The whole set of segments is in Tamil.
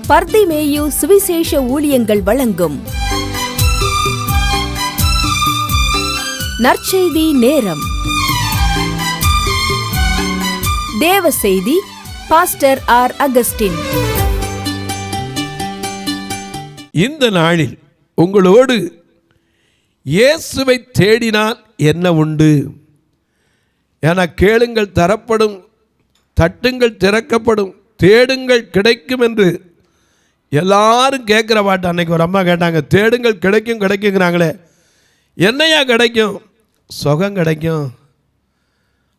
பர்திமேயு சுவிசேஷ ஊழியங்கள் வழங்கும் நற்செய்தி நேரம். தேவ செய்தி பாஸ்டர் ஆர். அகஸ்டின். இந்த நாளில் உங்களோடு இயேசுவை தேடினால் என்ன உண்டு என கேளுங்கள் தரப்படும், தட்டுங்கள் திறக்கப்படும், தேடுங்கள் கிடைக்கும் என்று எல்லாரும் கேட்குற பாட்டு. அன்னைக்கு ஒரு அம்மா கேட்டாங்க, தேடுங்கள் கிடைக்கும் கிடைக்குங்கிறாங்களே, என்னையா கிடைக்கும்? சுகம் கிடைக்கும்,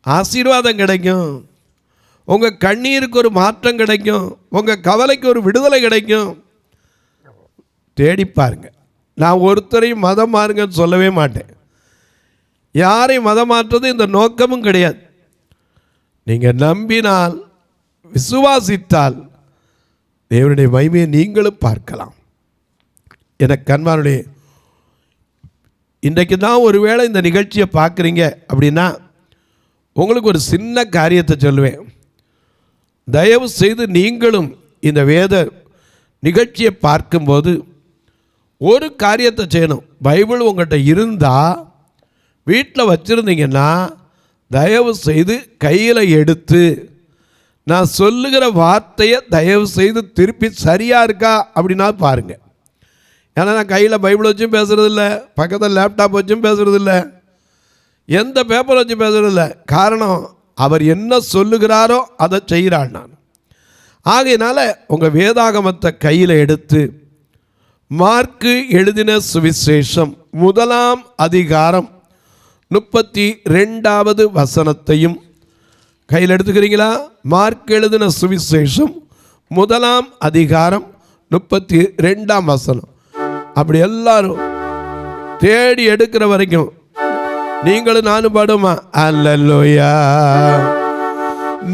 ஆசீர்வாதம் கிடைக்கும், உங்கள் கண்ணீருக்கு ஒரு மாற்றம் கிடைக்கும், உங்கள் கவலைக்கு ஒரு விடுதலை கிடைக்கும். தேடி பாருங்க. நான் ஒருத்தரையும் மதம் மாறுங்கன்னு சொல்லவே மாட்டேன். யாரையும் மதம் மாற்றுறது இந்த நோக்கமும் கிடையாது. நீங்கள் நம்பினால், விசுவாசித்தால் தேவனுடைய மகிமையை நீங்களும் பார்க்கலாம். எனக்கு கண்மாருடைய, இன்றைக்கு தான் ஒருவேளை இந்த நிகழ்ச்சியை பார்க்குறீங்க அப்படின்னா உங்களுக்கு ஒரு சின்ன காரியத்தை சொல்லுவேன். தயவு செய்து நீங்களும் இந்த வேத நிகழ்ச்சியை பார்க்கும்போது ஒரு காரியத்தை செய்யணும். பைபிள் உங்கள்கிட்ட இருந்தால், வீட்டில் வச்சுருந்தீங்கன்னா, தயவு செய்து கையில் எடுத்து நான் சொல்லுகிற வார்த்தையை தயவு செய்து திருப்பி சரியாக இருக்கா அப்படின்னா பாருங்கள். ஏன்னா நான் கையில் பைபிள் வச்சும் பேசுகிறதில்ல, பக்கத்தில் லேப்டாப் வச்சும் பேசுகிறதில்ல, எந்த பேப்பர் வச்சு பேசுகிறதில்ல. காரணம், அவர் என்ன சொல்லுகிறாரோ அதை செய்கிறாள் நான். ஆகையினால உங்கள் வேதாகமத்தை கையில் எடுத்து மார்க்கு எழுதின சுவிசேஷம் 1 அதிகாரம் 32வது வசனத்தையும் கையில் எடுத்துக்கிறீங்களா? மார்க் எழுதின சுவிசேஷம் 1 அதிகாரம் 32 வசனம். அப்படி எல்லாரும் தேடி எடுக்கிற வரைக்கும் நீங்களும் நானும் பாடுமா? அல்லேலூயா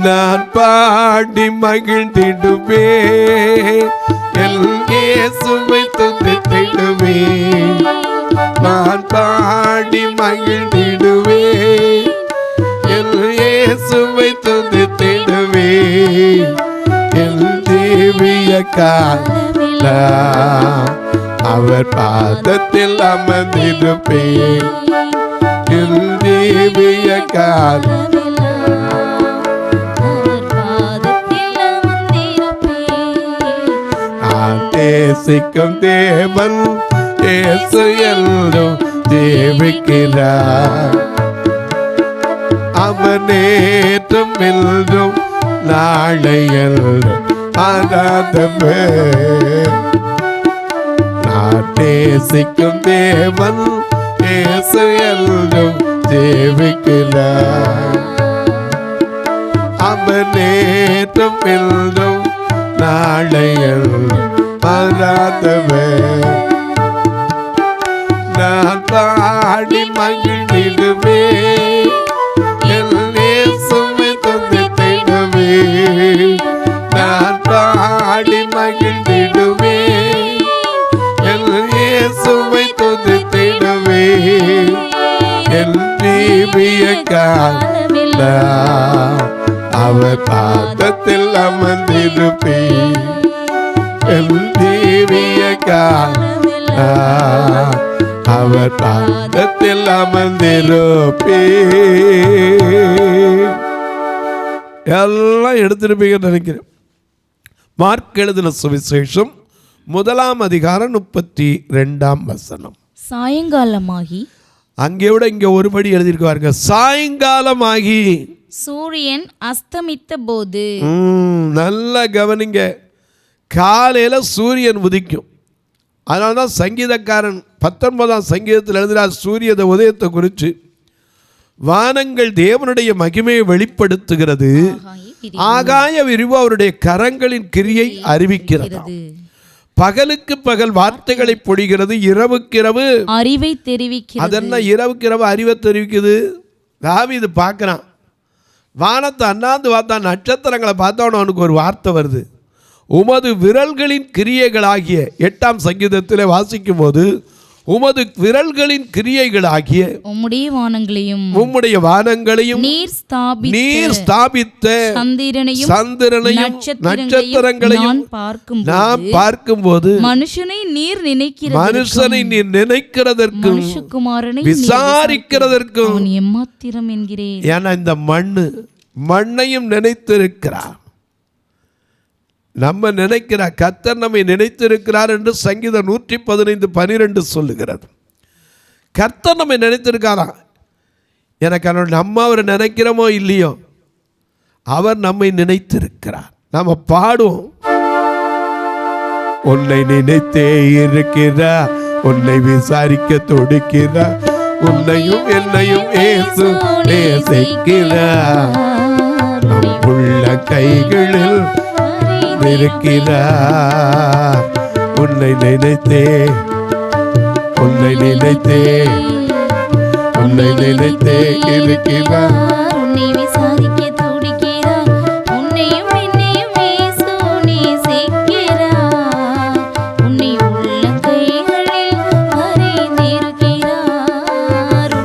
நான் பாடி மகிழ்ந்திடுவே, என் இயேசுவை துதித்திடுவே. நான் பாடி மகிழ்ந்திடுவே, என் இயேசுவை துதித்திடுவே. என் தேவிய கால அவர் பாதத்தில் அமர்ந்திருப்பே. என் தேவிய கால நேசிக்கும் தேவன் இயேசு என்றும் ஜீவிக்கிறார். அவர் நேற்றும் என்றும் நாளை என்றும் மாறாதவர். நான் நேசிக்கும் தேவன் இயேசு என்றும் ஜீவிக்கிறார். அவர் நேற்றும் என்றும் நாளை என்றும் மாறாதவர். நான் பாடி மகிழ்ந்திடுவே, என் இயேசுவை துதித்திடுவே. நான் பாடி மகிழ்ந்திடுவே, என் இயேசுவை துதித்திடுவே. என் தீவிய கால அவர் பாதத்தில் அமர்ந்திருப்பே. என் தீவிய கால அவர் பாதத்தில் அமர்ந்திருப்பே. எல்லாம் எடுத்திருப்பீங்கன்னு நினைக்கிறேன். மார்க் எழுதின சுவிசேஷம் 1 அதிகாரம் 32 வசனம். சாயங்காலமாகி, அங்கே விட இங்கே ஒருபடி எழுதியிருக்கு பாருங்க. சாயங்காலமாகி, சூரியன் அஸ்தமித்த போது. நல்லா கவனிங்க. காலையில் சூரியன் உதிக்கும். அதனால தான் சங்கீதக்காரன் 19ஆம் சங்கீதத்தில் எழுதுகிறார் சூரிய உதயத்தை குறித்து. வானங்கள் தேவனுடைய மகிமையை வெளிப்படுத்துகிறது, ஆகாய விரிவு அவருடைய கரங்களின் கிரியை அறிவிக்கிறது. பகலுக்கு பகல் வார்த்தைகளை பொழிகிறது, இரவுக்கு இரவு அறிவை தெரிவிக்கிறது. அதென்ன இரவுக்கு இரவு அறிவை தெரிவிக்குது? தாவீது பார்க்குறான், வானத்தை அண்ணாந்து பார்த்தா, நட்சத்திரங்களை பார்த்தோன்னு அவனுக்கு ஒரு வார்த்தை வருது. உமது விரல்களின் கிரியைகளாகிய 8ஆம் சங்கீதத்தில் வாசிக்கும் போது உமது விரல்களின் கிரியைகளாகிய உம்முடைய வானங்களையும் நீர் ஸ்தாபித்த சந்திரனையும் நட்சத்திரங்களையும் நாம் பார்க்கும்போது மனுஷனை நீர் நினைக்கிறதற்கும் விசாரிக்கிறதற்கும் எம்மாத்திரம் என்கிறேன். ஏன்னா இந்த மண்ணையும் நினைத்திருக்கிறார். நம்ம நினைக்கிறார், கர்த்தர் நம்மை நினைத்திருக்கிறார் என்று சங்கீதம் 115:12 சொல்லுகிறது. கர்த்தர் நம்மை நினைத்திருக்காரா? எனக்கு நம்ம அவர் நினைக்கிறோமோ இல்லையோ, அவர் நம்மை நினைத்திருக்கிறார். நாம பாடுவோம், உன்னை நினைத்தே இருக்கிறார், உன்னை விசாரிக்க துடிக்கிறார், உன்னையும் என்னையும் இயேசு நேசிக்கிறார், நம் உள்ள கைகளில் இருக்கிறார். உன்னை நினைத்தே உன்னை நினைத்தே இருக்கிறார், உன்னை விசாரிக்க துடிக்கிறார், உன்னையும் என்னையும் இயேசு நேசிக்கிறார், உன்னை உள்ள கைகளில் வரைந்திருக்கிறார்,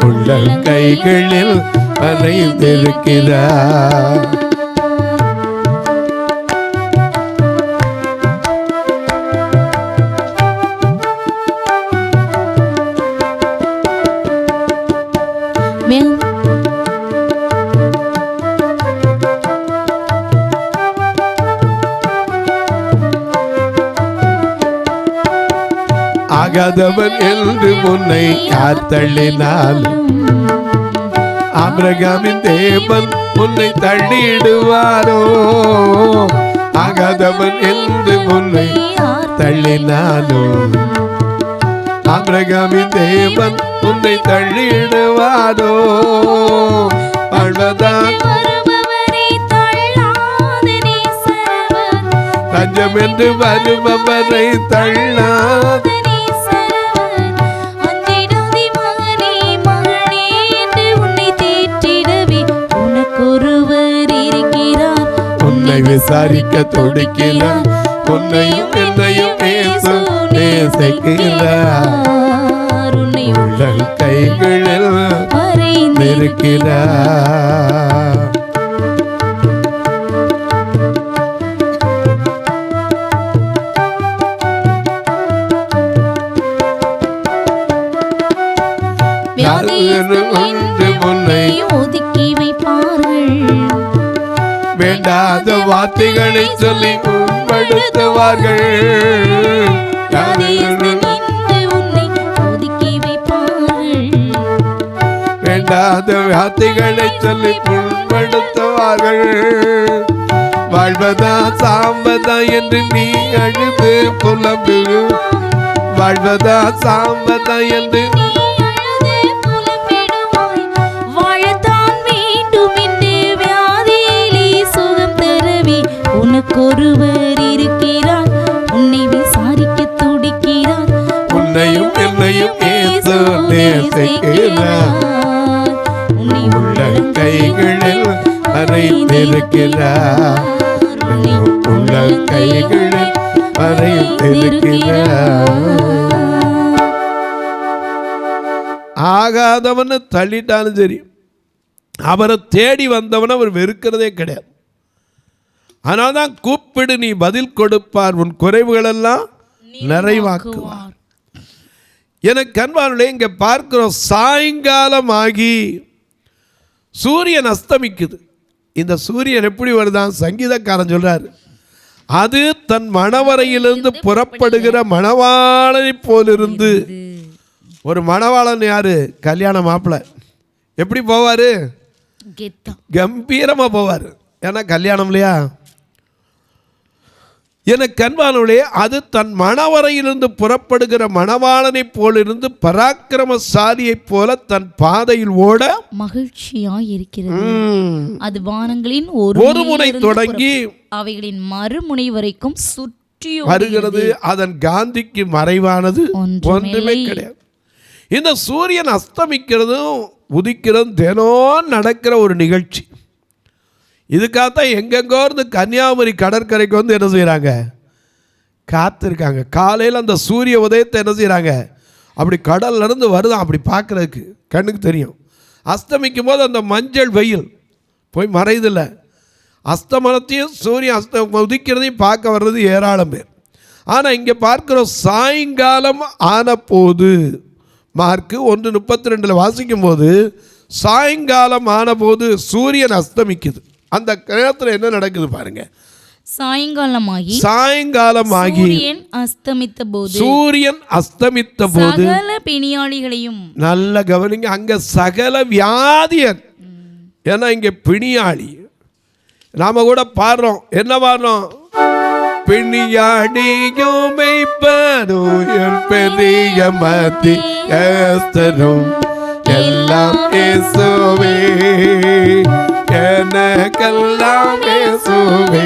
உள்ள கைகளில் வரைந்திருக்கிறார். ஆகாதவன் என்று உன்னை யார் தள்ளினாலும் ஆபிரகாமின் தேவன் உன்னை தள்ளிடுவாரோ. ஆகாதவன் என்று உன்னை தள்ளினாலும் ஆபிரகாமின் தேவன் உன்னை தள்ளிடுவாரோ. அழுதான் தஞ்சம் என்று வருபவரை தள்ளாத விசாரிக்க துடிக்கிறார், உன்னையும் என்னையும் இயேசு நேசிக்கிறார், உள்ள கைகளில் இருக்கிறார். உன்னை ஒதுக்கி வைப்பார்கள், வேண்டாத வார்த்தைகளை சொல்லி முன்படுத்துவார்கள். வேண்டாத வார்த்தைகளை சொல்லி முன்படுத்துவார்கள். வாழ்வதா சாம்பதா என்று நீ அழுது புலம்பு, வாழ்வதா சாம்பதா என்று ஒருவர் இருக்கிறார், உன்னை விசாரிக்க துடிக்கிறார், உன்னையும் என்னையும் இயேசு நேசிக்கிறார், உன்னை உள்ள கைகளில் வரைந்திருக்கிறார், உள்ள கைகளில் வரைந்திருக்கிறார். ஆகாதவனை தள்ளிட்டாலும் சரி, அவரை தேடி வந்தவனை அவர் வெறுக்கிறதே கிடையாது. அதனால்தான் கூப்பிடு நீ பதில் கொடுப்பார், உன் குறைவுகளெல்லாம் நிறைவாக்குவார். எனக்கு அன்பானவர்களே, இங்கே பார்க்கிறோம், சாயங்காலம் ஆகி சூரியன் அஸ்தமிக்குது. இந்த சூரியன் எப்படி வருதான்? சங்கீதக்காரன் சொல்றார், அது தன் மணவரையிலிருந்து புறப்படுகிற மணவாளனை போலிருந்து. ஒரு மணவாளன் யாரு? கல்யாண மாப்பிள்ளை. எப்படி போவாரு? கம்பீரமா போவார். ஏன்னா கல்யாணம் இல்லையா? எனக்கு அன்பானவர்களே, அது தன் மணவரையிலிருந்து புறப்படுகிற மணவாளனை போலிருந்து பராக்கிரமசாலியை போல தன் பாதையில் ஓட மகிழ்ச்சியாய் இருக்கிறது. அது வானங்களின் ஒரு முனை தொடங்கி அவைகளின் மறுமுனை வரைக்கும் சுற்றி வருகிறது. அதன் காந்திக்கு மறைவானது ஒன்றுமே கிடையாது. இந்த சூரியன் அஸ்தமிக்கிறதும் உதிக்கிறதும் தினம் நடக்கிற ஒரு நிகழ்ச்சி. இதுக்காகத்தான் எங்கெங்கோ இருந்து கன்னியாகுமரி கடற்கரைக்கு வந்து என்ன செய்கிறாங்க? காத்திருக்காங்க. காலையில் அந்த சூரிய உதயத்தை என்ன செய்கிறாங்க? அப்படி கடல்லேருந்து வருதான் அப்படி பார்க்குறதுக்கு கண்ணுக்கு தெரியும். அஸ்தமிக்கும் போது அந்த மஞ்சள் வெயில் போய் மறைதில்ல. அஸ்தமனத்தையும் சூரியன் உதிக்கிறதையும் பார்க்க வர்றது ஏராளம் பேர். ஆனால் இங்கே பார்க்குறோம் சாயங்காலம் ஆனபோது, மார்க்கு 1:32 வாசிக்கும் போது சாயங்காலம் ஆனபோது சூரியன் அஸ்தமிக்குது. அந்த நேரத்தில் என்ன நடக்குது பாருங்க. சாயங்காலமாகி சூரியன் அஸ்தமித்த போது சகல பிணியாளிகளையும், நல்ல கவனிங்க, அங்க சகல வியாதியர். ஏன்னா இங்க பிணியாளி. நாம கூட பாடுறோம், என்ன பாடுறோம்? பிணியாடியும் மெய்ப்பரும் பெரிய மத்தியஸ்தரும் எல்லாம் இயேசுவே, எனக்கெல்லாம் இயேசுவே,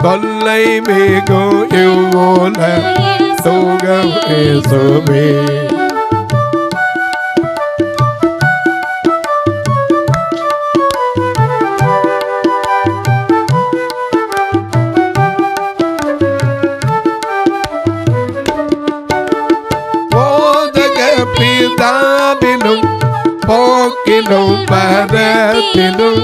கொல்லை மிகும் இவ்வுலக சுகம் இயேசுவே. பிதாவிலும் போக்கிலும் பரத்திலும்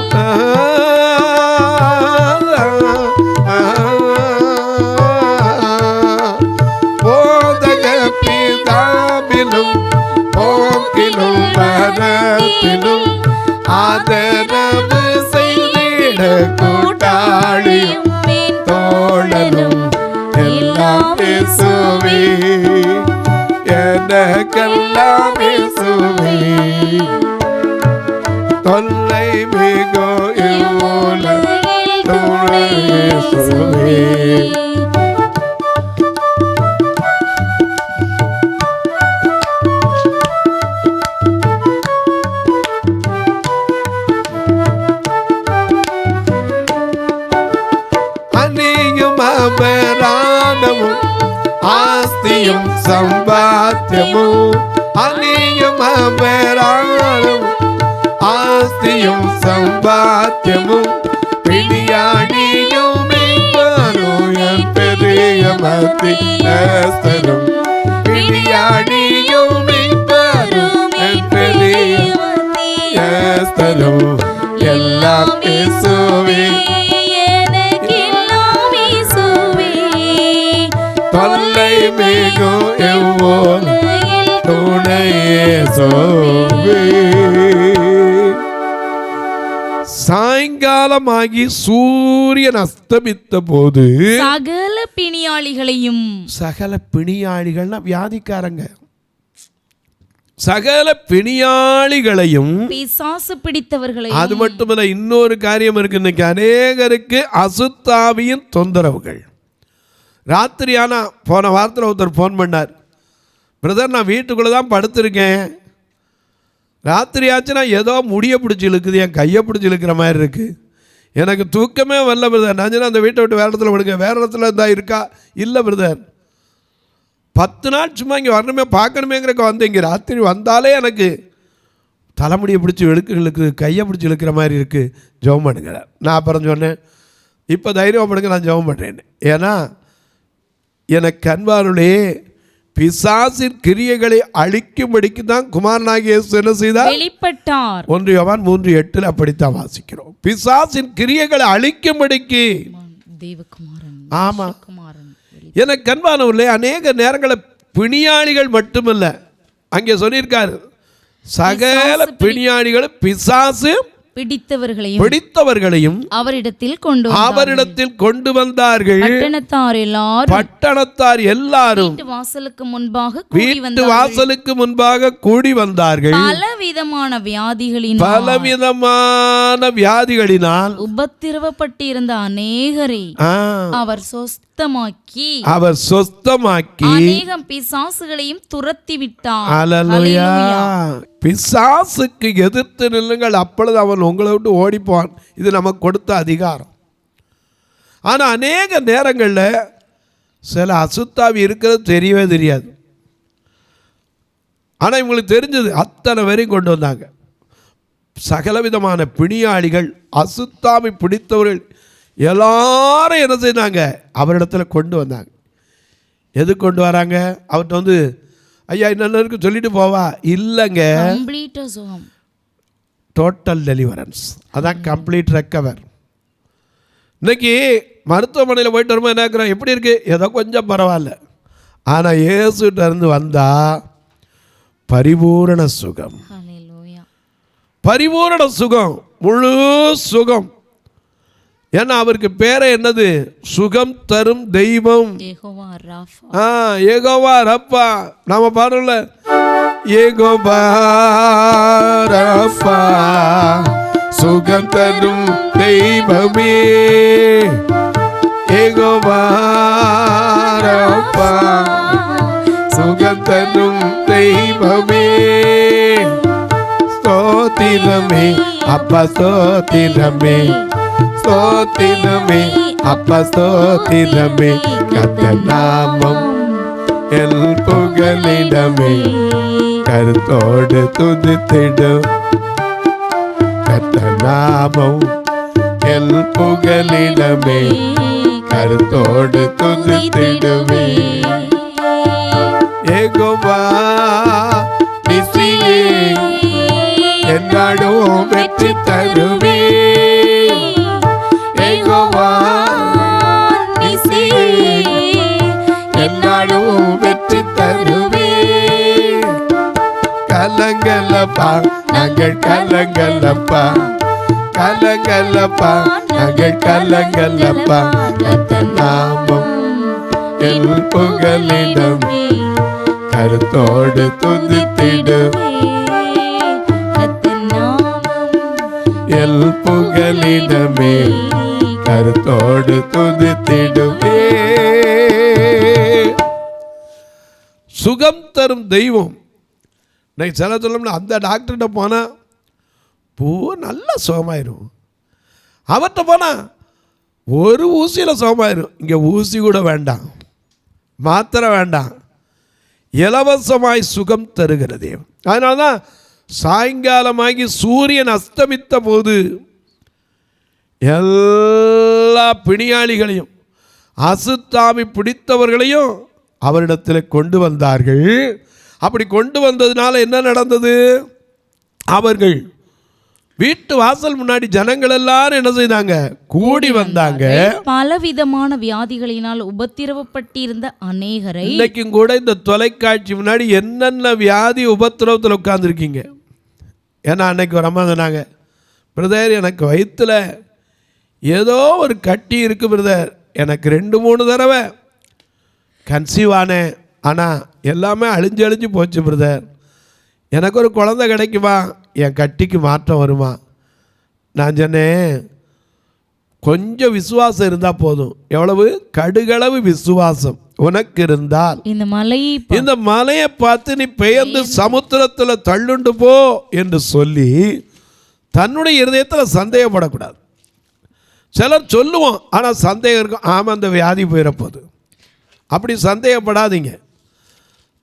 போதக பிதாவிலும் போக்கிலும் பரத்திலும் ஆதரவு செய்திட கூட்டாளியும் தோழனும் எல்லாம் இயேசுவே, எனக்கெல்லாம் இயேசுவே, தொல்லை மிகு இவ்வுலகில் துணை இயேசுவே. அணியும் அபராதமும் ஆஸ்தியும் சம்பாத்தியமும், அணியும் அபராதமும் ஆஸ்தியும் சம்பாத்தியமும், பிணியாடியும் மெய்ப்பரும் பெரிய மத்தியஸ்தரும், பிணியாடியும் மெய்ப்பரும் பெரிய மத்தியஸ்தரும் எல்லாம் இயேசுவே, தொல்லை மிகும் இவ்வுலகில் துணை இயேசுவே. சாயங்காலமாகி சூரியன் அஸ்தமித்த போது சகல பிணியாளிகளையும், சகல பிணியாளிகள்னா வியாதிக்காரங்க, சகல பிணியாளிகளையும் பிசாசு பிடித்தவர்களையும். அது மட்டுமல்ல, இன்னொரு காரியம் இருக்கு. இன்னைக்கு அநேகருக்கு அசுத்தாவியின் தொந்தரவுகள். ராத்திரி ஆனால் போன வாரத்தில் ஒருத்தர் ஃபோன் பண்ணார், பிரதர் நான் வீட்டுக்குள்ளே தான் படுத்திருக்கேன், ராத்திரி ஆச்சுன்னா ஏதோ முடிய பிடிச்சி இழுக்குது, என் கையை பிடிச்சி இழுக்கிற மாதிரி இருக்குது, எனக்கு தூக்கமே வரல பிரதர். நான் சொன்னேன் அந்த வீட்டை விட்டு வேறு இடத்துல விடுங்க. வேறு இடத்துல இருந்தால் இருக்கா? இல்லை பிரதர், 10 நாள் சும்மா இங்கே வரணுமே பார்க்கணுமேங்கிறக்க வந்து இங்கே ராத்திரி வந்தாலே எனக்கு தலைமுடியை பிடிச்சி இழுக்குது, கையை பிடிச்சி இழுக்கிற மாதிரி இருக்குது, ஜெபம் பண்ணுங்க. நான் அப்புறம் சொன்னேன், இப்போ தைரியம் பண்ணுங்க, நான் ஜெபம் பண்ணுறேன். ஏன்னா எனக்கு அன்பாருளே, பிசாசின் கிரியைகளை அழிக்கும்படிக்கு தான் குமாரனாகிய இயேசு என்ன செய்தார்? வெளிப்பட்டார். 1 யோவான் 3:8 அப்படித்தான் வாசிக்கிறோம். பிசாசின் கிரியைகளை அழிக்கும்படிக்கு தேவகுமாரன். ஆமா, எனக்கு அன்பானவர்களே, அநேக நேரங்களில் பிணியாளிகள் மட்டுமல்ல, அங்கே சொல்லியிருக்காரு சகல பிணியாளிகளும் பிசாசு பிடித்தவர்களையும் அவரிடத்தில் கொண்டு வந்தார்கள். பட்டணத்தார் எல்லாரும் வீட்டு வாசலுக்கு முன்பாக கூடி வந்தார்கள். பலவிதமான வியாதிகளினால் உபத்திரவப்பட்டிருந்த அநேகரை அவர் சொஸ்தமாக்கி அநேகம் பிசாசுகளையும் துரத்தி விட்டார். அல்லேலூயா. பிசாசுக்கு எதிர்த்து நில்லுங்கள், அப்பொழுது அவன் உங்களை விட்டு ஓடிப்போவான். இது நமக்கு கொடுத்த அதிகாரம். ஆனால் அநேக நேரங்களில் சில அசுத்தாவி இருக்கிறது தெரியவே தெரியாது. ஆனால் இவங்களுக்கு தெரிஞ்சது, அத்தனை வரையும் கொண்டு வந்தாங்க. சகலவிதமான பிணியாளிகள், அசுத்தாவி பிடித்தவர்கள் எல்லாரும் என்ன செய்தாங்க? அவரிடத்துல கொண்டு வந்தாங்க. எது கொண்டு வராங்க? அவர்கிட்ட வந்து ஐயா என்னென்ன இருக்கு சொல்லிட்டு போவா? இல்லைங்க, கம்ப்ளீட்டா சுகம், டோட்டல் டெலிவரன்ஸ். அதான் கம்ப்ளீட் ரெக்கவர். இன்னைக்கு மருத்துவமனையில் போயிட்டு வரும்போது என்ன இருக்கிறோம்? எப்படி இருக்கு? ஏதோ கொஞ்சம் பரவாயில்ல. ஆனால் இயேசுகிட்ட இருந்து வந்தா பரிபூரண சுகம், ஹல்லேலூயா, பரிபூரண சுகம், முழு சுகம். ஏன்னா அவருக்கு பேரை என்னது? சுகம் தரும் தெய்வம். யெகோவா ராஃபா. யெகோவா ரப்பா. நாம பாடல, யெகோவா ரப்பா சுகம் தரும் தெய்வமே, யெகோவா ரப்பா சுகம் தரும் தெய்வமே. ஸ்தோத்திரமே அப்பா, ஸ்தோத்திரமே, ஸ்தோத்திரமே அப்பா, ஸ்தோத்திரமே. கர்த்தர் நாமம் எல் புகலிடமே, கருத்தோடு துதித்திடும். கர்த்தர் நாமம் எல் புகலிடமே, கருத்தோடு துதித்திடுவே. யெகோவா நிசியே என்னாடும் வெற்றி தருவே. யெகோவா நிசியே என்னாடும் வெற்றி தருவே. கலங்கலப்பா நாங்கள் கலங்கலப்பா, கலங்கலப்பா நாங்கள் கலங்கலப்பா. கர்த்தர் நாமம் எல் புகலிடம், கருத்தோடு துதித்திடுவே. எல் புகலிடமே, கருத்தோடு துதித்திடுவே. சுகம் தரும் தெய்வம். இன்னைக்கு சில சொல்லணும்னா அந்த டாக்டர்கிட்ட போனால் நல்லா சுகமாயிரும், அவர்கிட்ட போனால் ஒரு ஊசியில் சுகமாயிரும். இங்கே ஊசி கூட வேண்டாம், மாத்திரை வேண்டாம், இலவசமாய் சுகம் தருகிற தெய்வம். அதனால தான் சாயங்காலமாகி சூரியன் அஸ்தமித்த போது எல்லா பிணியாளிகளையும் அசுத்தாமி பிடித்தவர்களையும் அவரிடத்தில் கொண்டு வந்தார்கள். அப்படி கொண்டு வந்ததுனால என்ன நடந்தது? அவர்கள் வீட்டு வாசல் முன்னாடி ஜனங்கள் எல்லாரும் என்ன செய்தாங்க? கூடி வந்தாங்க. பலவிதமான வியாதிகளினால் உபத்திரவப்பட்டிருந்த அநேகரை. இன்னைக்கும் கூட இந்த தொலைக்காட்சி முன்னாடி என்னென்ன வியாதி உபத்திரவத்தில் உட்கார்ந்துருக்கீங்க. ஏன்னா அன்னைக்கு ஒரு அம்மா சொன்னாங்க, பிரதர் எனக்கு வயிற்றுல ஏதோ ஒரு கட்டி இருக்கு பிரதர், எனக்கு 2-3 தடவை கன்சீவ் ஆனேன், ஆனால் எல்லாமே அழிஞ்சு அழிஞ்சு போச்சு பிரதர், எனக்கு ஒரு குழந்தை கிடைக்குமா, என் கட்டிக்கு மாற்றம் வருமா? நான் சொன்னேன், கொஞ்சம் விசுவாசம் இருந்தால் போதும். எவ்வளவு? கடுகளவு விசுவாசம் உனக்கு இருந்தால் இந்த மலையை பார்த்து நீ பெயர்ந்து சமுத்திரத்தில் தள்ளுண்டு போ என்று சொல்லி தன்னுடைய இருதயத்தில் சந்தேகப்படக்கூடாது. சிலர் சொல்லுவோம், ஆனால் சந்தேகம் இருக்கும். ஆமாம், அந்த வியாதி போயிடப்போகுது. அப்படி சந்தேகப்படாதீங்க.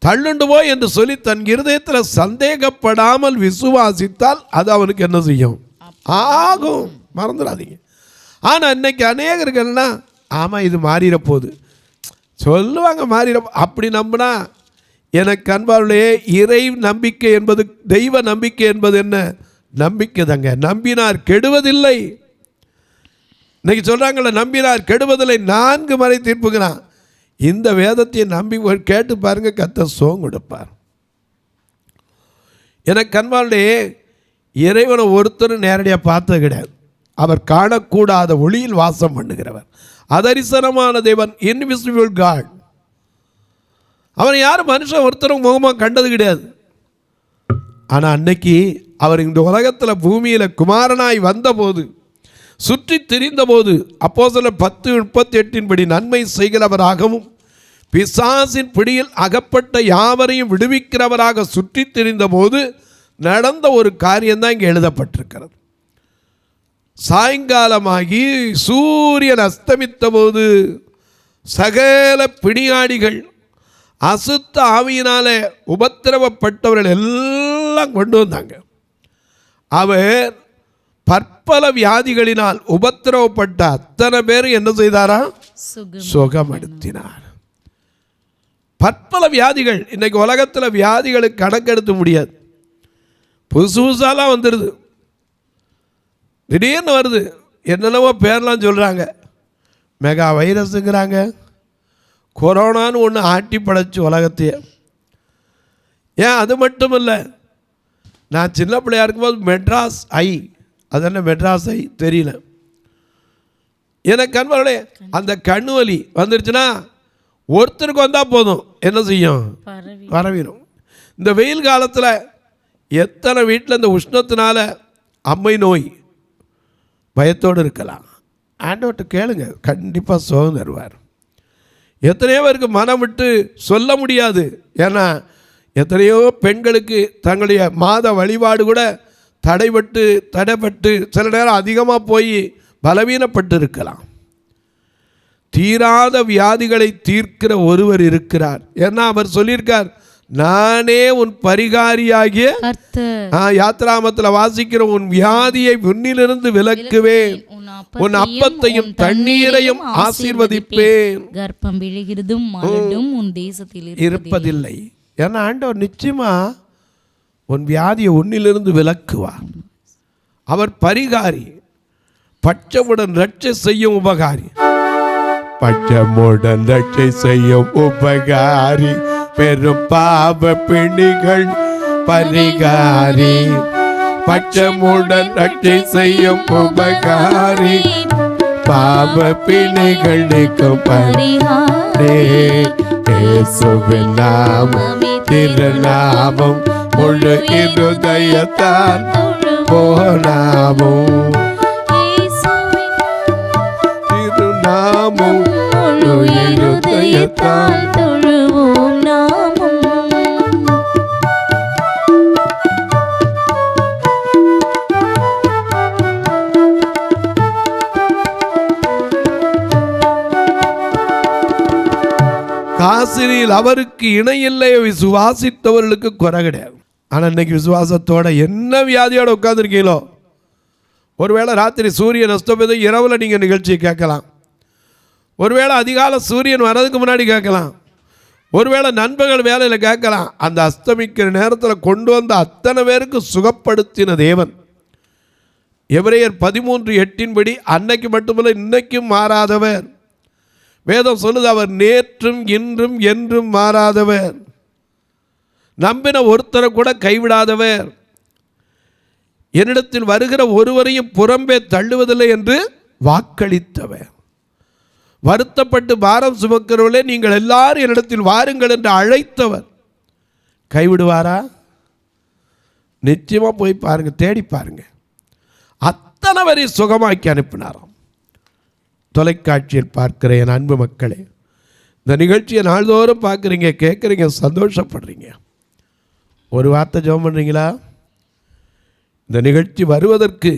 தள்ளுண்டு போய் என்று சொல்லி தன் இருதயத்தில் சந்தேகப்படாமல் விசுவாசித்தால் அது அவனுக்கு என்ன செய்யும்? ஆகும். மறந்துடாதீங்க. ஆனால் இன்னைக்கு அநேகர்கள்னா ஆமாம் இது மாறிட போகுது சொல்லுவாங்க, மாறிட. அப்படி நம்பினா எனக்கு அன்பார்களே, இறை நம்பிக்கை என்பது, தெய்வ நம்பிக்கை என்பது என்ன? நம்பிக்கை தாங்க. நம்பினார் கெடுவதில்லை. இன்னைக்கு சொல்கிறாங்கள, நம்பினார் கெடுவதில்லை, 4 முறை தீர்ப்புகிறான். இந்த வேதத்தை நம்பி கேட்டு பாருங்க, கர்த்தர் சுகம் கொடுப்பார். எனக்கு அன்பார்களே, இறைவனை ஒருத்தரும் நேரடியாக பார்த்தது கிடையாது. அவர் காணக்கூடாத ஒளியில் வாசம் பண்ணுகிறவர், அதரிசனமான தேவன், இன்விசிபிள் காட். அவரை யாரும் மனுஷன் ஒருத்தரும் முகமாக கண்டது கிடையாது. ஆனால் அன்னைக்கு அவர் இந்த உலகத்தில் பூமியில் குமாரனாய் வந்தபோது, சுற்றி திரிந்தபோது, அப்போஸ்தலர் 10:38 படி நன்மை செய்கிறவராகவும் பிசாசின் பிடியில் அகப்பட்ட யாவரையும் விடுவிக்கிறவராக சுற்றி திரிந்தபோது நடந்த ஒரு காரியம்தான் இங்கே எழுதப்பட்டிருக்கிறது. சாயங்காலமாகி சூரியன் அஸ்தமித்த போது சகல பிணியாடிகள், அசுத்த ஆவியினால உபத்திரவப்பட்டவர்கள் எல்லாம் கொண்டு வந்தாங்க. அவர் பற்பல வியாதிகளினால் உபத்திரவப்பட்ட அத்தனை பேரும் என்ன செய்தாரா? சுகமடுத்தினார். பற்பல வியாதிகள். இன்றைக்கி உலகத்தில் வியாதிகளுக்கு கணக்கெடுத்து முடியாது. புதுசு புதுசாலாம் வந்துடுது, திடீர்னு வருது. என்னென்னவோ பேர்லாம் சொல்கிறாங்க. மெகா வைரஸுங்கிறாங்க, கொரோனான்னு ஒன்று ஆட்டி படைச்சு உலகத்தையே. ஏன் அது மட்டும் இல்லை, நான் சின்ன பிள்ளையா இருக்கும்போது மெட்ராஸ் ஐ, அது என்ன மெட்ராஸ் ஐ தெரியல எனக்கு. கண்வர்களே, அந்த கண்ணு வலி வந்துருச்சுன்னா ஒருத்தருக்கு வந்தால் போதும், என்ன செய்யும், பரவிடும். இந்த வெயில் காலத்தில் எத்தனை வீட்டில் இந்த உஷ்ணத்தினால அம்மை நோய், பயத்தோடு இருக்கலாம். ஆண்டவர்கிட்ட கேளுங்க, கண்டிப்பாக சுகம் தருவார். எத்தனையோ பேருக்கு மனம் விட்டு சொல்ல முடியாது. ஏன்னா எத்தனையோ பெண்களுக்கு தங்களுடைய மாத வழிபாடு கூட தடைப்பட்டு சில நேரம் அதிகமாக போய் பலவீனப்பட்டு இருக்கலாம். தீராத வியாதிகளை தீர்க்கிற ஒருவர் இருக்கிறார். ஏன்னா அவர் சொல்லியிருக்கார், நானே உன் பரிகாரியாகிய யாத்ராமத்தில் வாசிக்கிற உன் வியாதியை உன்னிலிருந்து விலக்குவேன், உன் அப்பத்தையும் தண்ணீரையும் ஆசீர்வதிப்பேன், கர்ப்பம் விழுகிறதும் மலடும் உன் தேசத்தில் இருப்பதில்லை. ஏன்னா ஆண்டவர் நிச்சயமா உன் வியாதியை உன்னிலிருந்து விலக்குவார். அவர் பரிகாரி, பட்சமுடன் ரட்சை செய்யும் உபகாரி. பட்சமுடன் ரட்சை செய்யும் உபகாரி, பெரும் பாவ பிணிகள் பரிகாரி. பட்சமுடன் ரட்சை செய்யும் உபகாரி, பாவ பிணிகள் நீக்கும் பரிகாரி. இயேசுவின் நாமம் திருநாமம், முழு இருதயத்தால் போனாமம். திருநாமம் முழு இருதயத்தால் தொழுவோம் நாமம். காசினில் அவருக்கு இணையில்லை, விசுவாசித்தவர்களுக்கு குறை கிடையாது. ஆனால் இன்னைக்கு விசுவாசத்தோட என்ன வியாதியோட உட்காந்துருக்கீங்களோ, ஒருவேளை ராத்திரி சூரியன் அஸ்தமித்து இரவில் நீங்கள் நிகழ்ச்சியை கேட்கலாம், ஒருவேளை அதிகாலை சூரியன் வர்றதுக்கு முன்னாடி கேட்கலாம், ஒருவேளை நண்பர்கள் வேலையில் கேட்கலாம். அந்த அஸ்தமிக்கிற நேரத்தில் கொண்டு வந்த அத்தனை பேருக்கு சுகப்படுத்தின தேவன். எபிரேயர் 13:8 அன்னைக்கு மட்டுமல்ல இன்னைக்கும் மாறாதவர். வேதம் சொல்லுது, அவர் நேற்றும் இன்றும் என்றும் மாறாதவர், நம்பின ஒருத்தரை கூட கைவிடாதவர், என்னிடத்தில் வருகிற ஒருவரையும் புறம்பே தள்ளுவதில்லை என்று வாக்களித்தவர், வருத்தப்பட்டு பாரம் சுமக்கிறவர்களே நீங்கள் எல்லாரும் என்னிடத்தில் வாருங்கள் என்று அழைத்தவர். கைவிடுவாரா? நிச்சயமாக போய் பாருங்க, தேடி பாருங்க. அத்தனை வரை சுகமாக்கி அனுப்பினாராம். தொலைக்காட்சியில் பார்க்கிற என் அன்பு மக்களே, இந்த நிகழ்ச்சியை நாள்தோறும் பார்க்குறீங்க, கேட்குறீங்க, சந்தோஷப்படுறீங்க. ஒரு வார்த்தை ஜெபம் பண்ணுறீங்களா? இந்த நிகழ்ச்சி வருவதற்கு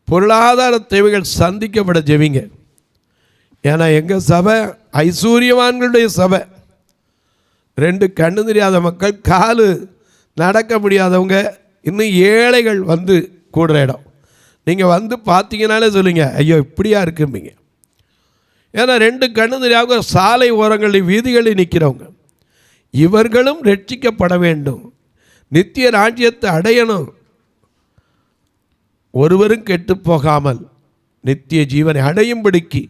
பொருளாதார தேவைகள் சந்திக்கப்பட ஜெபிங்க. ஏன்னா எங்கள் சபை ஐஸ்வர்யவான்களுடைய சபை. 2 கண்ணு தெரியாத மக்கள், காலு நடக்க முடியாதவங்க, இன்னும் ஏழைகள் வந்து கூடுற இடம். நீங்கள் வந்து பார்த்தீங்கனாலே சொல்லுங்க, ஐயோ இப்படியா இருக்கும்பீங்க. ஏன்னா 2 கண்ணு தெரியாத சாலை ஓரங்களில் வீதிகளில் நிற்கிறவங்க, இவர்களும் ரட்சிக்கப்பட வேண்டும், நித்திய ராஜ்யத்தை அடையணும். ஒருவரும் கெட்டு போகாமல் நித்திய ஜீவனை அடையும்படிக்கு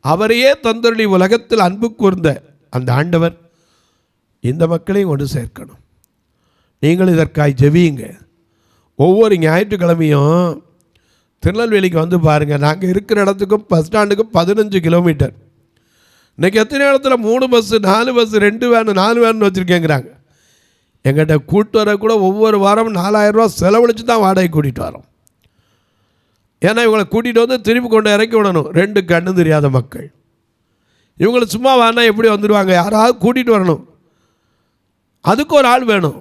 அவரையே தந்தருளி உலகத்தில் அன்பு கூர்ந்த அந்த ஆண்டவர் இந்த மக்களையும் கொண்டு சேர்க்கணும். நீங்கள் இதற்காய் ஜெபியுங்க. ஒவ்வொரு ஞாயிற்றுக்கிழமையும் திருநெல்வேலிக்கு வந்து பாருங்கள். நாங்கள் இருக்கிற இடத்துக்கும் பஸ் ஸ்டாண்டுக்கும் 15 கிலோமீட்டர். இன்றைக்கி எத்தனை இடத்துல 3 பஸ்ஸு 4 பஸ்ஸு 2 வேனு 4 வேன்னு வச்சுருக்கேங்கிறாங்க. எங்கிட்ட கூட்டு வர கூட ஒவ்வொரு வாரமும் 4000 ரூபா செலவழித்து தான் வாடகை கூட்டிகிட்டு வரோம். ஏன்னா இவங்களை கூட்டிகிட்டு வந்து திருப்பி கொண்டு இறக்கி விடணும். 2 கண்ணு தெரியாத மக்கள், இவங்களை சும்மா வானா எப்படி வந்துடுவாங்க? யாராவது கூட்டிகிட்டு வரணும், அதுக்கு ஒரு ஆள் வேணும்.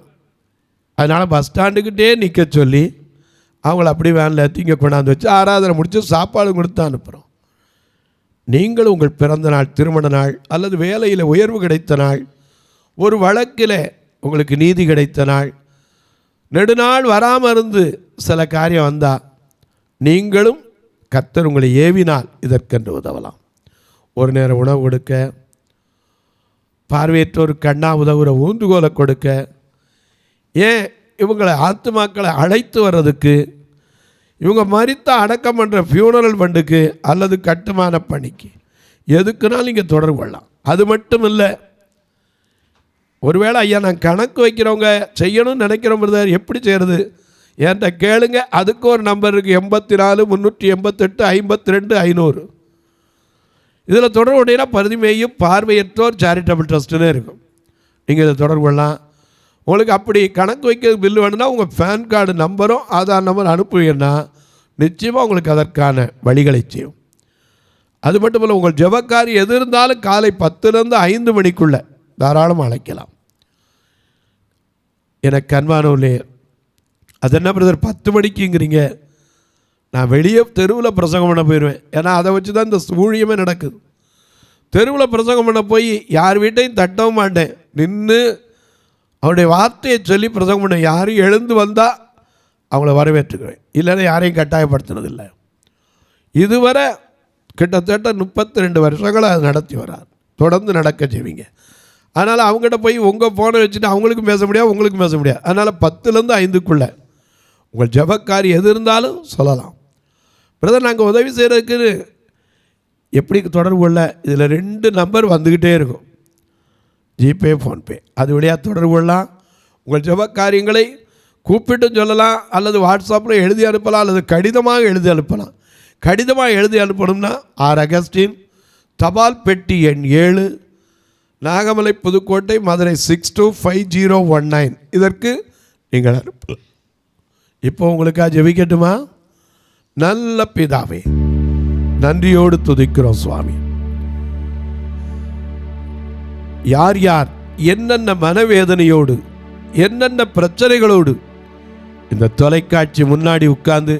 அதனால் பஸ் ஸ்டாண்டுக்கிட்டே நிற்க சொல்லி அவங்கள அப்படி வேனில் தீங்க கொண்டாந்து வச்சு ஆராதனை முடித்து சாப்பாடு கொடுத்து அனுப்புகிறோம். நீங்கள் உங்கள் பிறந்த நாள், திருமண நாள், அல்லது வேலையில் உயர்வு கிடைத்த நாள், ஒரு வழக்கில் உங்களுக்கு நீதி கிடைத்த நாள், நெடுநாள் வராமல் இருந்து சில காரியம் வந்தால் நீங்களும் கர்த்தர் உங்களை ஏவினால் இதற்கென்று உதவலாம். ஒரு நேரம் உணவு கொடுக்க, பார்வையற்றோர் கண்ணா உதவுற ஊந்துகோலை கொடுக்க, ஏன் இவங்களை ஆத்துமாக்களை அழைத்து வர்றதுக்கு, இவங்க மரித்த அடக்கம் பண்ணுற ஃபியூனரல் ஃபண்டுக்கு அல்லது கட்டுமான பணிக்கு, எதுக்குனாலும் நீங்கள் தொடர்பு கொள்ளலாம். அது மட்டும் இல்லை, ஒருவேளை ஐயா நான் கணக்கு வைக்கிறவங்க செய்யணும்னு நினைக்கிறோம் பிரதர், எப்படி செய்கிறது என்கிட்ட கேளுங்க. அதுக்கு ஒரு நம்பர் இருக்குது, 84 388 52 500. இதில் தொடர்புடையா பரிதிமேயும் பார்வையற்றோர் சேரிட்டபிள் ட்ரஸ்ட்டுன்னு இருக்கும். நீங்கள் இதை தொடர்பு கொள்ளலாம். உங்களுக்கு அப்படி கணக்கு வைக்க பில்லு வேணும்னா உங்கள் பேன் கார்டு நம்பரும் ஆதார் நம்பர் அனுப்புவீங்கன்னா நிச்சயமாக உங்களுக்கு அதற்கான வழிகளை செய்யும். அது மட்டும் இல்லை, உங்கள் ஜெபக்காரி எது இருந்தாலும் காலை 10லேருந்து 5 மணிக்குள்ளே தாராளமாக அழைக்கலாம். எனக்கு அன்பானவர்களே, அது என்ன பிரதர் 10 மணிக்குங்கிறீங்க? நான் வெளியே தெருவில் பிரசங்கம் பண்ண போயிடுவேன். ஏன்னா அதை வச்சு தான் இந்த ஊழியமே நடக்குது. தெருவில் பிரசங்கம் பண்ண போய் யார் வீட்டையும் தட்டவும் மாட்டேன், நின்று அவருடைய வார்த்தையை சொல்லி பிரசங்கம் பண்ண. யாரும் எழுந்து வந்தால் அவங்கள வரவேற்றுக்குவேன், இல்லைன்னா யாரையும் கட்டாயப்படுத்தினதில்லை. இதுவரை கிட்டத்தட்ட 32 வருஷங்களை அது நடத்தி வரார். தொடர்ந்து நடக்க செய்வீங்க. அதனால் அவங்ககிட்ட போய் உங்கள் ஃபோனை வச்சுட்டு அவங்களுக்கும் பேச முடியாது, உங்களுக்கும் பேச முடியாது. அதனால் 10லேருந்து 5க்குள்ளே உங்கள் ஜெபக்காரி எது இருந்தாலும் சொல்லலாம். பிரதர் நாங்கள் உதவி செய்கிறதுக்கு எப்படி தொடர்பு கொள்ள? இதில் 2 நம்பர் வந்துக்கிட்டே இருக்கும், ஜிபே ஃபோன்பே. அது வழியாக தொடர்பு கொள்ளலாம். உங்கள் ஜெபக்காரியங்களை கூப்பிட்டு சொல்லலாம், அல்லது வாட்ஸ்அப்பில் எழுதி அனுப்பலாம், அல்லது கடிதமாக எழுதி அனுப்பலாம். கடிதமாக எழுதி அனுப்பணும்னா ஆர். அகஸ்டின், தபால் பெட்டி எண் 7, நாகமலை, புதுக்கோட்டை, மதுரை 625019. இதற்கு நீங்கள் அனுப்பலாம். இப்போ உங்களுக்காக ஜெபிக்கட்டுமா? நல்ல பிதாவே, நன்றியோடு துதிக்கிறோம் சுவாமி. யார் யார் என்னென்ன மனவேதனையோடு என்னென்ன பிரச்சனைகளோடு இந்த தொலைக்காட்சி முன்னாடி உட்கார்ந்து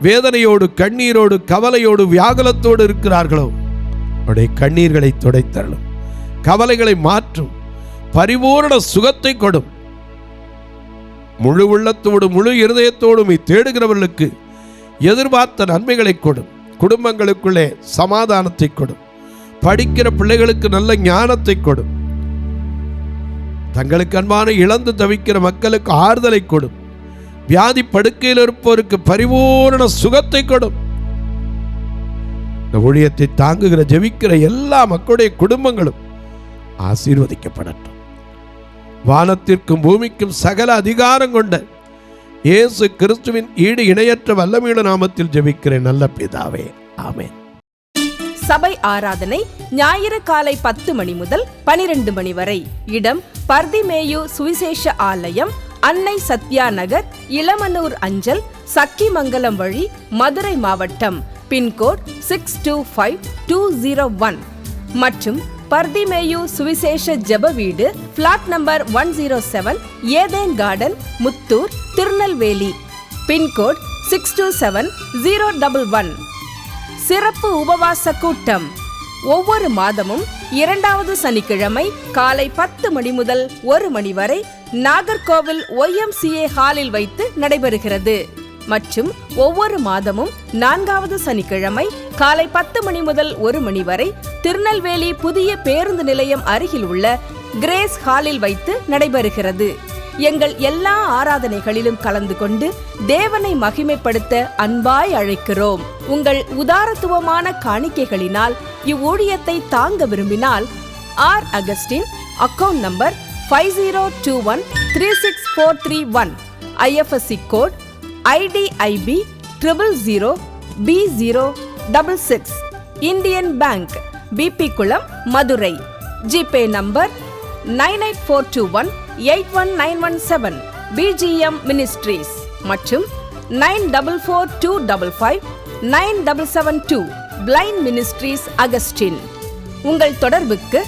வேதனையோடு கண்ணீரோடு கவலையோடு வியாகுலத்தோடு இருக்கிறார்களோ, அவருடைய கண்ணீர்களை துடைத்தரலும், கவலைகளை மாற்றும், பரிபூரண சுகத்தை கொடும். முழு உள்ளத்தோடு முழு இருதயத்தோடும் தேடுகிறவர்களுக்கு எதிர்பார்த்த நன்மைகளை கொடும். குடும்பங்களுக்குள்ளே சமாதானத்தை கொடும். படிக்கிற பிள்ளைகளுக்கு நல்ல ஞானத்தை கொடும். தங்களுக்கு அன்பான இழந்து தவிக்கிற மக்களுக்கு ஆறுதலை கொடும். வியாதி படுக்கையில் இருப்போருக்கு பரிபூரண சுகத்தை கொடும். இந்த ஊழியத்தை தாங்குகிற ஜெபிக்கிற எல்லா மக்களுடைய குடும்பங்களும் ஆசீர்வதிக்கப்படட்டும். வானத்திற்கும் பூமிக்கும் சகல அதிகாரம் கொண்ட இயேசு கிறிஸ்துவின் ஈடு இணையற்ற வல்லமையுள்ள நாமத்தில் ஜெபிக்கிறேன் நல்ல பிதாவே, ஆமென். சபை ஆராதனை ஞாயிறு காலை 10 மணி முதல் 12 மணி வரை. இடம் பர்திமேயு சுவிசேஷ ஆலயம், அன்னை சத்யா நகர், இளமனூர் அஞ்சல், சக்கிமங்கலம் வழி, மதுரை மாவட்டம். பின்கோட் 625201 மற்றும் பர்திமேயு சுவிசேஷ ஜெப வீடு, flat number 107, Eden garden, Muthur, Tirunelveli. Pin code 627011. சிறப்பு உபவாச கூட்டம் ஒவ்வொரு மாதமும் 2வது சனிக்கிழமை காலை 10 மணி முதல் 1 மணி வரை நாகர்கோவில் YMCA ஹாலில் வைத்து நடைபெறுகிறது. மற்றும் ஒவ்வொரு மாதமும் 4வது சனிக்கிழமை காலை 10 மணி முதல் 1 மணி வரை திருநெல்வேலி புதிய பேருந்து நிலையம் அருகில் உள்ள கிரேஸ் ஹாலில் வைத்து நடைபெறுகிறது. எங்கள் எல்லா ஆராதனைகளிலும் கலந்து கொண்டு தேவனை மகிமைப்படுத்த அன்பாய் அழைக்கிறோம். உங்கள் உதாரத்துவமான காணிக்கைகளினால் இவ்வூழியத்தை தாங்க விரும்பினால் R. Augustine, account number 5021364331, IFSC code IDIB 000B066, Indian bank, BP Kulam, Madurai. GPay number 9842181917, BGM ministries மற்றும் 9442559772, பிளைண்ட் மினிஸ்ட்ரீஸ் அகஸ்டின். உங்கள் தொடர்புக்கு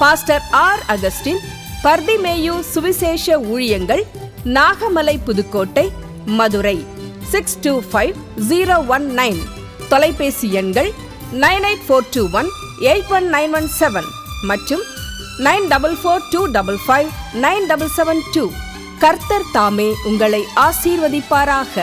பாஸ்டர் ஆர். அகஸ்டின், பர்திமேயு சுவிசேஷ ஊழியங்கள், நாகமலை, புதுக்கோட்டை, மதுரை 625019. தொலைபேசி எண்கள் 9842181917 மற்றும் 9442559772. கர்த்தர் தாமே உங்களை ஆசீர்வதிப்பாராக.